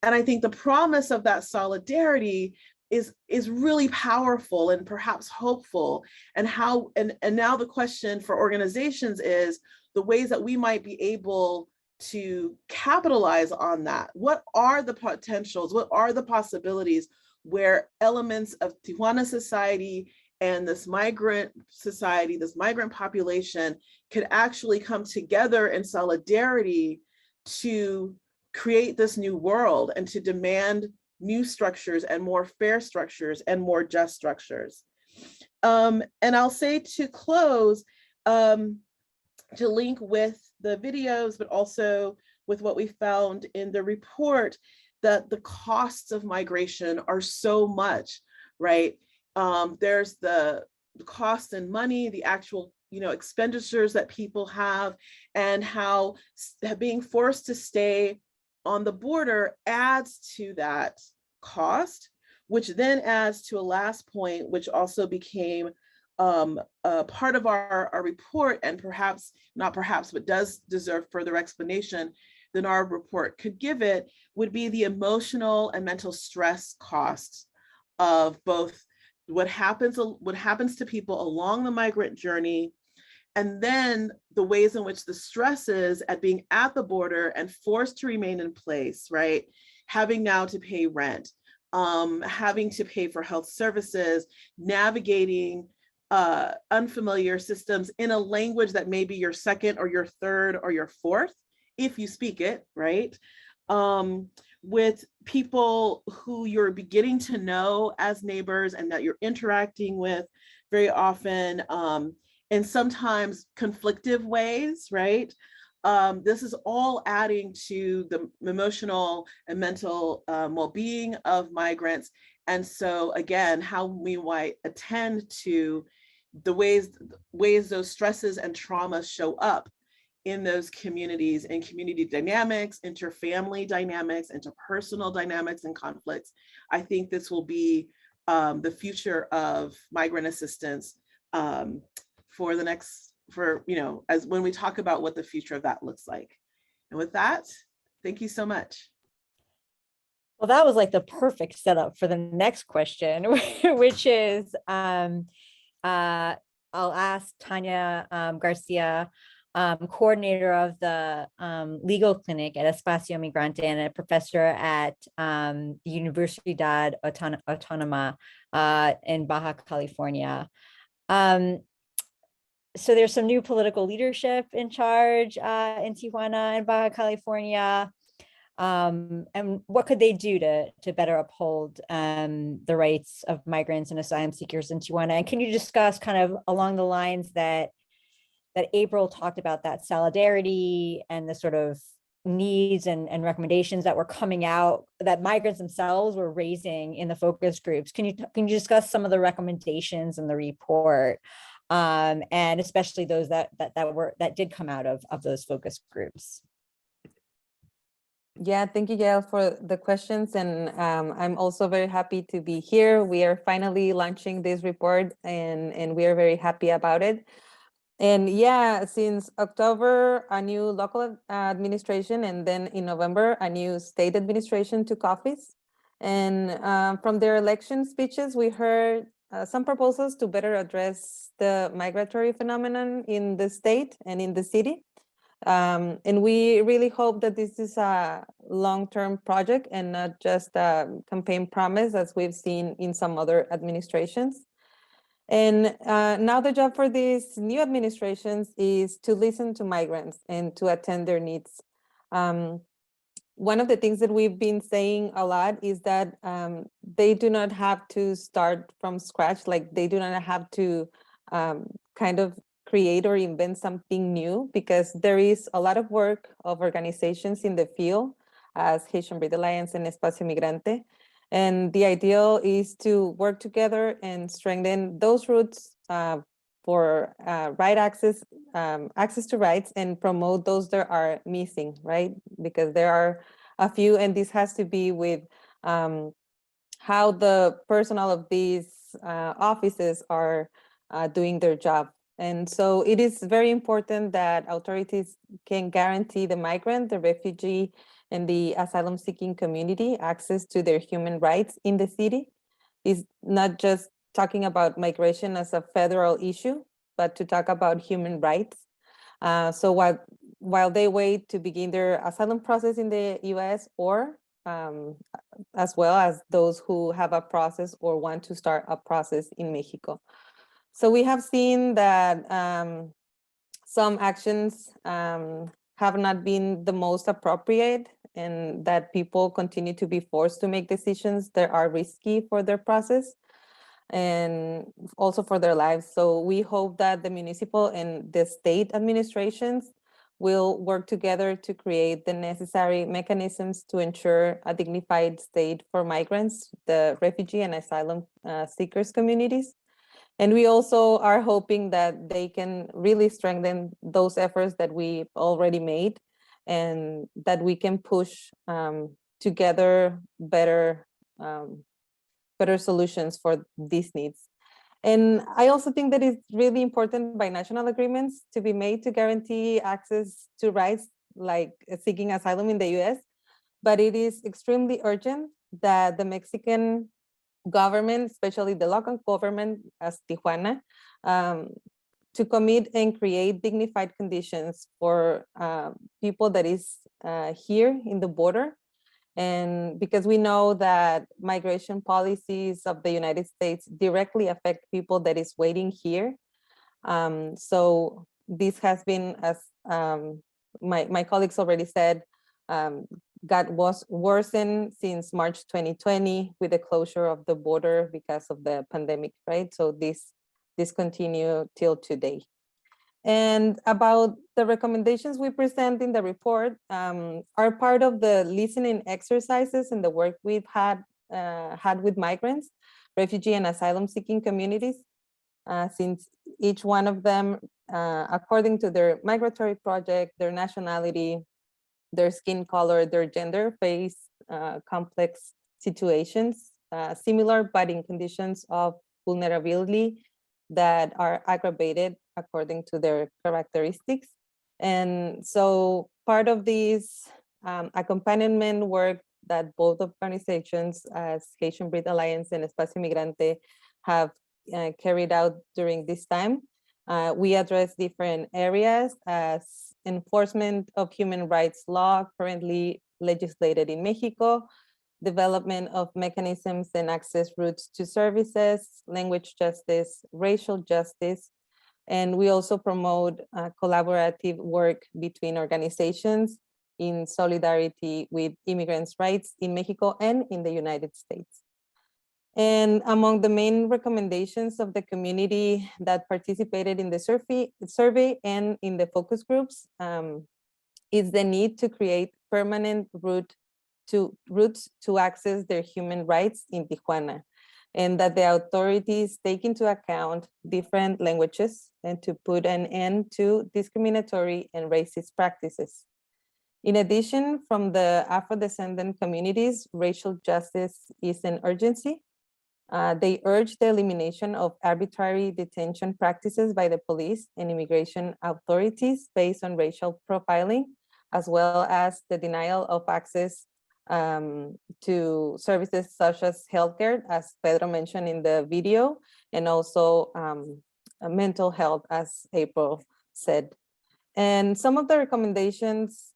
And I think the promise of that solidarity is really powerful and perhaps hopeful. And now the question for organizations is the ways that we might be able to capitalize on that. What are the potentials? What are the possibilities where elements of Tijuana society and this migrant society, this migrant population, could actually come together in solidarity to create this new world and to demand new structures and more fair structures and more just structures. And I'll say to close, to link with the videos, but also with what we found in the report, that the costs of migration are so much, right? There's the cost in money, the actual expenditures that people have, and how being forced to stay on the border adds to that cost, which then adds to a last point, which also became a part of our report, and but does deserve further explanation than our report could give it, would be the emotional and mental stress costs of both what happens to people along the migrant journey, And then the ways in which the stresses at being at the border and forced to remain in place, right? Having now to pay rent, having to pay for health services, navigating unfamiliar systems in a language that may be your second or your third or your fourth, if you speak it, right? With people who you're beginning to know as neighbors and that you're interacting with very often, in sometimes conflictive ways, right? This is all adding to the emotional and mental well-being of migrants. And so again, how we might attend to the ways those stresses and traumas show up in those communities and community dynamics, interfamily dynamics, interpersonal dynamics and conflicts. I think this will be the future of migrant assistance for the next, as when we talk about what the future of that looks like. And with that, thank you so much. Well, that was like the perfect setup for the next question, which is, I'll ask Tanya Garcia, coordinator of the legal clinic at Espacio Migrante and a professor at Universidad Autónoma in Baja California. So there's some new political leadership in charge in Tijuana and Baja California. And what could they do to better uphold the rights of migrants and asylum seekers in Tijuana? And can you discuss kind of along the lines that April talked about, that solidarity and the sort of needs and recommendations that were coming out that migrants themselves were raising in the focus groups? Can you discuss some of the recommendations in the report, and especially those that did come out of those focus groups? Yeah, thank you, Yael, for the questions. And I'm also very happy to be here. We are finally launching this report and we are very happy about it. And yeah, since October, a new local administration, and then in November, a new state administration took office. And from their election speeches, we heard some proposals to better address the migratory phenomenon in the state and in the city. And we really hope that this is a long-term project and not just a campaign promise, as we've seen in some other administrations. And now the job for these new administrations is to listen to migrants and to attend their needs. One of the things that we've been saying a lot is that they do not have to start from scratch, like they do not have to kind of create or invent something new, because there is a lot of work of organizations in the field, as Haitian Breed Alliance and Espacio Migrante. And the ideal is to work together and strengthen those roots for right access, access to rights, and promote those that are missing, right? Because there are a few, and this has to be with how the personnel of these offices are doing their job. And so it is very important that authorities can guarantee the migrant, the refugee, and the asylum seeking community access to their human rights in the city. It's not just talking about migration as a federal issue, but to talk about human rights. So while they wait to begin their asylum process in the US, or as well as those who have a process or want to start a process in Mexico. So we have seen that some actions have not been the most appropriate, and that people continue to be forced to make decisions that are risky for their process and also for their lives. So we hope that the municipal and the state administrations will work together to create the necessary mechanisms to ensure a dignified state for migrants, the refugee and asylum seekers communities. And we also are hoping that they can really strengthen those efforts that we've already made, and that we can push together better solutions for these needs. And I also think that it's really important by national agreements to be made to guarantee access to rights like seeking asylum in the US. But it is extremely urgent that the Mexican government, especially the local government as Tijuana, to commit and create dignified conditions for people that is here in the border. And because we know that migration policies of the United States directly affect people that is waiting here. So this has been, as my colleagues already said, got worsened since March 2020 with the closure of the border because of the pandemic, right? So this continue till today. And about the recommendations we present in the report are part of the listening exercises and the work we've had with migrants, refugee and asylum seeking communities, since each one of them, according to their migratory project, their nationality, their skin color, their gender, face complex situations, similar but in conditions of vulnerability that are aggravated according to their characteristics. And so part of this accompaniment work that both organizations as Haitian Breed Alliance and Espacio Migrante have carried out during this time, we address different areas as enforcement of human rights law currently legislated in Mexico, development of mechanisms and access routes to services, language justice, racial justice, and we also promote collaborative work between organizations in solidarity with immigrants' rights in Mexico and in the United States. And among the main recommendations of the community that participated in the survey and in the focus groups is the need to create permanent routes to access their human rights in Tijuana, and that the authorities take into account different languages and to put an end to discriminatory and racist practices. In addition, from the Afro-descendant communities, racial justice is an urgency. They urge the elimination of arbitrary detention practices by the police and immigration authorities based on racial profiling, as well as the denial of access to services such as healthcare, as Pedro mentioned in the video, and also mental health, as April said. And some of the recommendations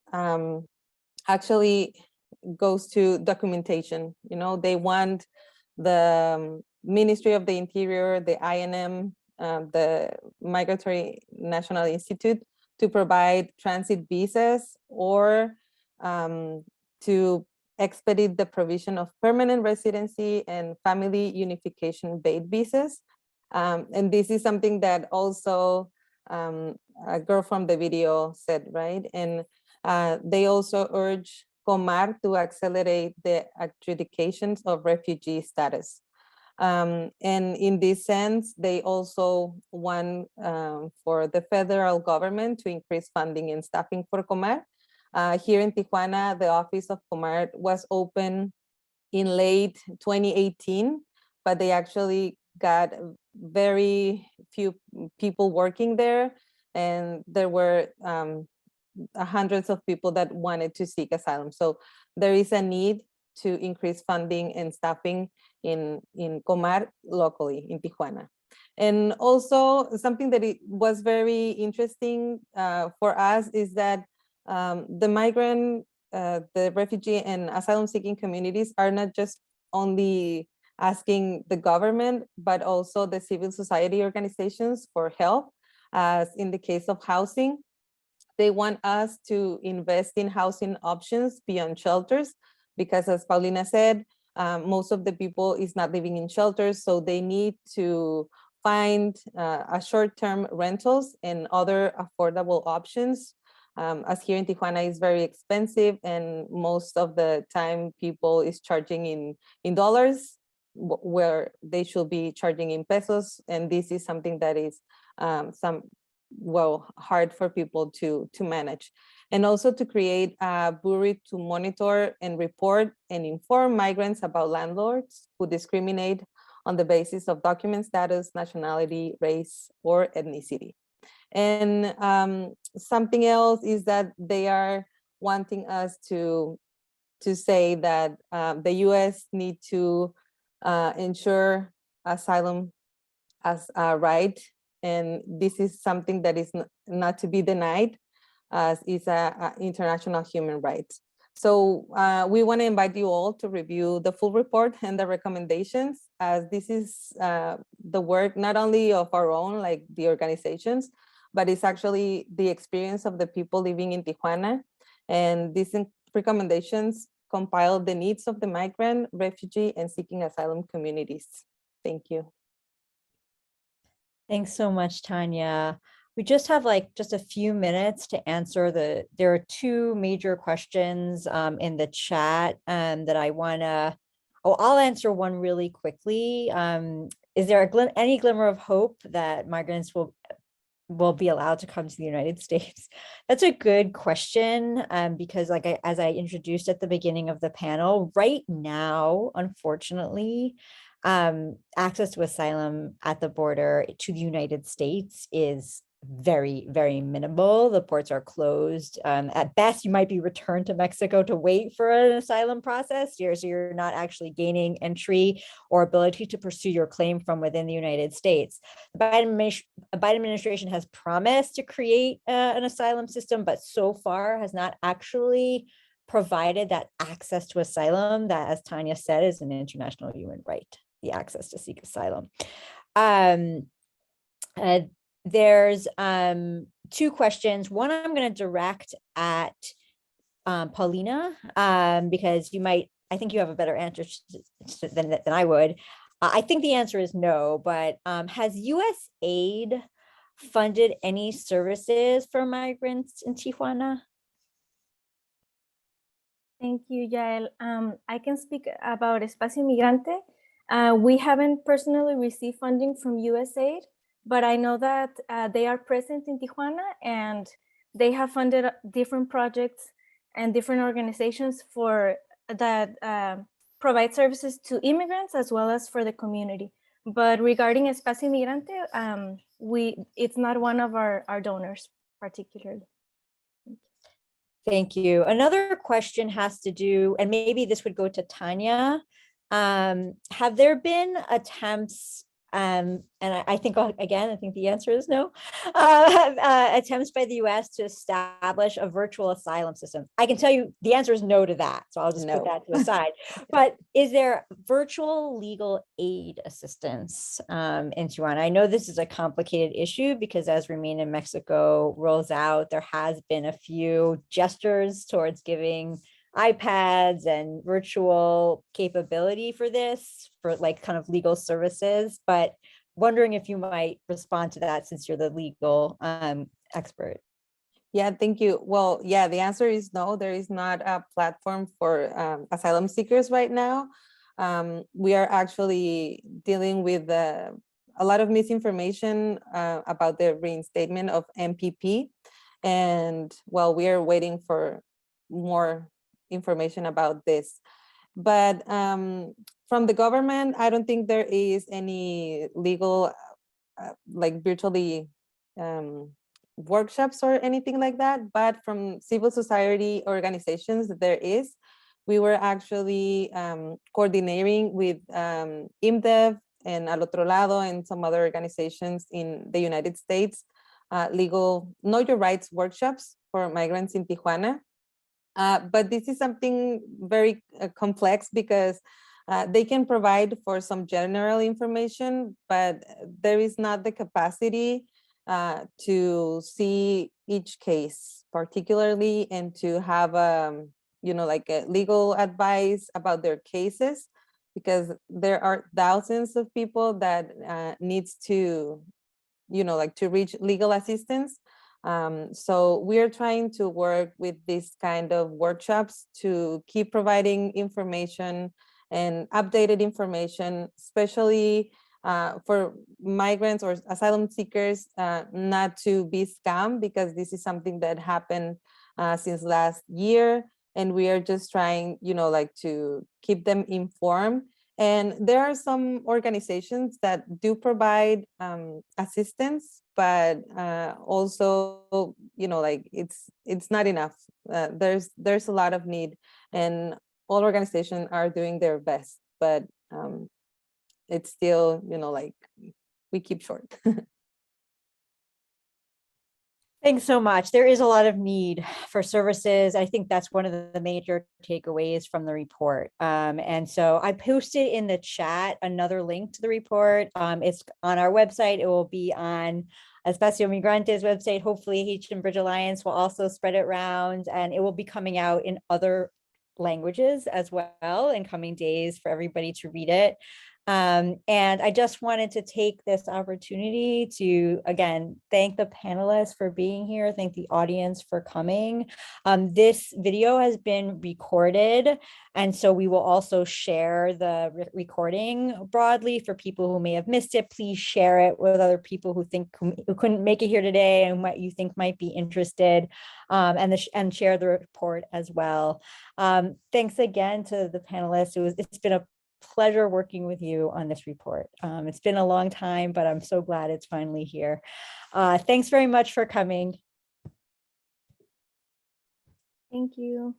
actually goes to documentation. You know, they want the Ministry of the Interior, the INM, the Migratory National Institute to provide transit visas or to expedite the provision of permanent residency and family unification based visas. And this is something that also a girl from the video said, right? And they also urge Comar to accelerate the adjudications of refugee status. And in this sense, they also want for the federal government to increase funding and staffing for Comar. Here in Tijuana, the office of Comar was open in late 2018, but they actually got very few people working there, and there were hundreds of people that wanted to seek asylum. So there is a need to increase funding and staffing in Comar locally in Tijuana. And also something that it was very interesting for us is that the migrant, the refugee and asylum seeking communities are not just only asking the government, but also the civil society organizations for help, as in the case of housing. They want us to invest in housing options beyond shelters, because as Paulina said, most of the people is not living in shelters, so they need to find a short-term rentals and other affordable options. As here in Tijuana is very expensive, and most of the time people is charging in dollars where they should be charging in pesos, and this is something that is hard for people to manage. And also to create a bureau to monitor and report and inform migrants about landlords who discriminate on the basis of document status, nationality, race, or ethnicity. And something else is that they are wanting us to say that the US need to ensure asylum as a right and this is something that is not to be denied, as is a international human rights. So we want to invite you all to review the full report and the recommendations, as this is the work not only of our own, like the organizations, but it's actually the experience of the people living in Tijuana. And these recommendations compile the needs of the migrant, refugee, and seeking asylum communities. Thank you. Thanks so much, Tanya. We just have just a few minutes to answer there are two major questions in the chat that I wanna, I'll answer one really quickly. Is there any glimmer of hope that migrants will be allowed to come to the United States? That's a good question, because as I introduced at the beginning of the panel, right now, unfortunately, access to asylum at the border to the United States is very, very minimal. The ports are closed. At best, you might be returned to Mexico to wait for an asylum process. So you're not actually gaining entry or ability to pursue your claim from within the United States. The Biden administration has promised to create an asylum system, but so far has not actually provided that access to asylum that, as Tanya said, is an international human right, the access to seek asylum. There's two questions. One I'm going to direct at Paulina, because I think you have a better answer than I would. I think the answer is no, but has US aid funded any services for migrants in Tijuana? Thank you, Yael. I can speak about Espacio Migrante. We haven't personally received funding from USAID, but I know that they are present in Tijuana and they have funded different projects and different organizations that provide services to immigrants as well as for the community. But regarding Espacio Migrante, it's not one of our donors particularly. Thank you. Another question has to do, and maybe this would go to Tanya. Have there been attempts, and I think, again, I think the answer is no, attempts by the US to establish a virtual asylum system? I can tell you the answer is no to that, so I'll just put that to the side. But is there virtual legal aid assistance in Tijuana? I know this is a complicated issue because as Remain in Mexico rolls out, there has been a few gestures towards giving iPads and virtual capability for this, for kind of legal services, but wondering if you might respond to that since you're the legal expert. Yeah, thank you. Well, yeah, the answer is no, there is not a platform for asylum seekers right now. We are actually dealing with a lot of misinformation about the reinstatement of MPP. And well, we are waiting for more information about this. But from the government, I don't think there is any legal, virtually workshops or anything like that. But from civil society organizations, there is. We were actually coordinating with IMDEV and Al Otro Lado and some other organizations in the United States, legal Know Your Rights workshops for migrants in Tijuana. But this is something very complex because they can provide for some general information, but there is not the capacity to see each case particularly and to have a legal advice about their cases, because there are thousands of people that needs to, to reach legal assistance. So we are trying to work with this kind of workshops to keep providing information and updated information, especially for migrants or asylum seekers, not to be scammed, because this is something that happened since last year. And we are just trying, to keep them informed. And there are some organizations that do provide assistance, but also, it's not enough. There's a lot of need, and all organizations are doing their best, but it's still, we keep short. Thanks so much. There is a lot of need for services. I think that's one of the major takeaways from the report. And so I posted in the chat another link to the report. It's on our website. It will be on Espacio Migrante's website. Hopefully Haitian Bridge Alliance will also spread it around, and it will be coming out in other languages as well in coming days for everybody to read it. And I just wanted to take this opportunity to, again, thank the panelists for being here, thank the audience for coming. This video has been recorded, and so we will also share the recording broadly for people who may have missed it. Please share it with other people who couldn't make it here today and what you think might be interested, and share the report as well. Thanks again to the panelists. It's been a pleasure working with you on this report. It's been a long time, but I'm so glad it's finally here. Thanks very much for coming. Thank you.